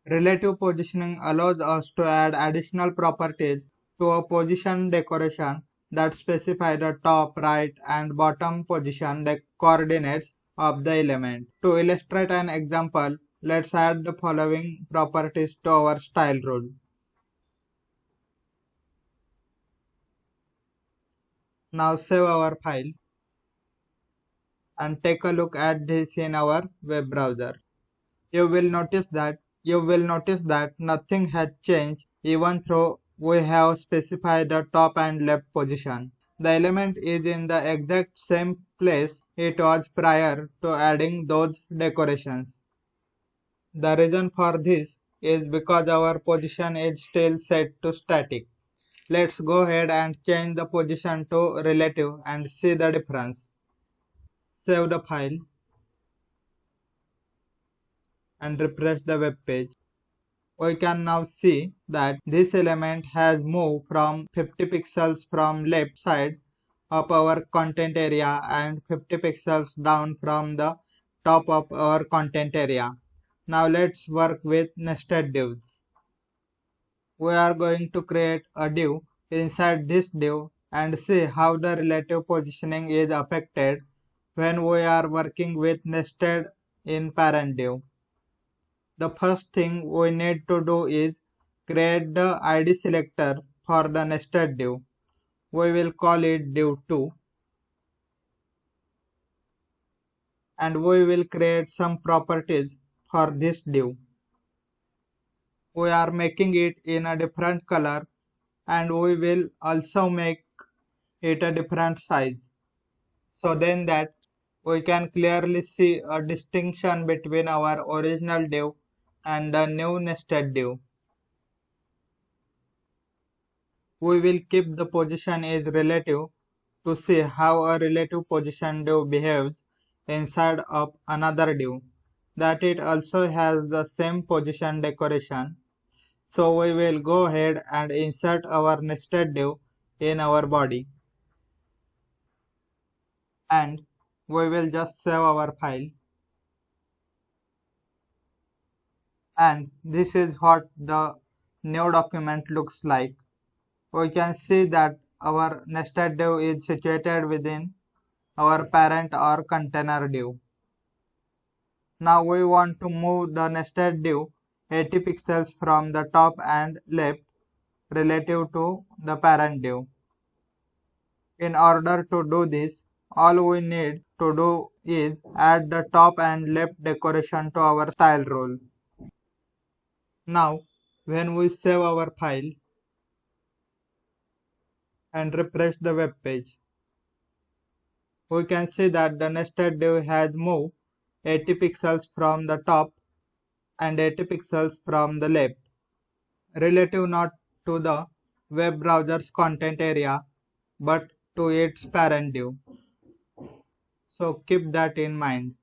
Relative positioning allows us to add additional properties to a position decoration that specify the top, right, and bottom position coordinates of the element. To illustrate an example, let's add the following properties to our style rule. Now save our file and take a look at this in our web browser. You will notice that nothing has changed even though we have specified the top and left position. The element is in the exact same place it was prior to adding those decorations. The reason for this is because our position is still set to static. Let's go ahead and change the position to relative and see the difference. Save the file and refresh the web page. We can now see that this element has moved from 50 pixels from left side of our content area and 50 pixels down from the top of our content area. Now let's work with nested divs. We are going to create a div inside this div and see how the relative positioning is affected when we are working with nested in parent div. The first thing we need to do is create the ID selector for the nested div. We will call it div2 and we will create some properties for this div. We are making it in a different color and we will also make it a different size. So then that we can clearly see a distinction between our original div and the new nested div. We will keep the position is relative to see how a relative position div behaves inside of another div, that it also has the same position decoration. So we will go ahead and insert our nested div in our body and we will just save our file, and this is what the new document looks like. We can see that our nested div is situated within our parent or container div. Now we want to move the nested div 80 pixels from the top and left relative to the parent div. In order to do this, all we need to do is add the top and left decoration to our style rule. Now, when we save our file and refresh the web page, we can see that the nested div has moved 80 pixels from the top and 80 pixels from the left, relative not to the web browser's content area but to its parent div. So keep that in mind.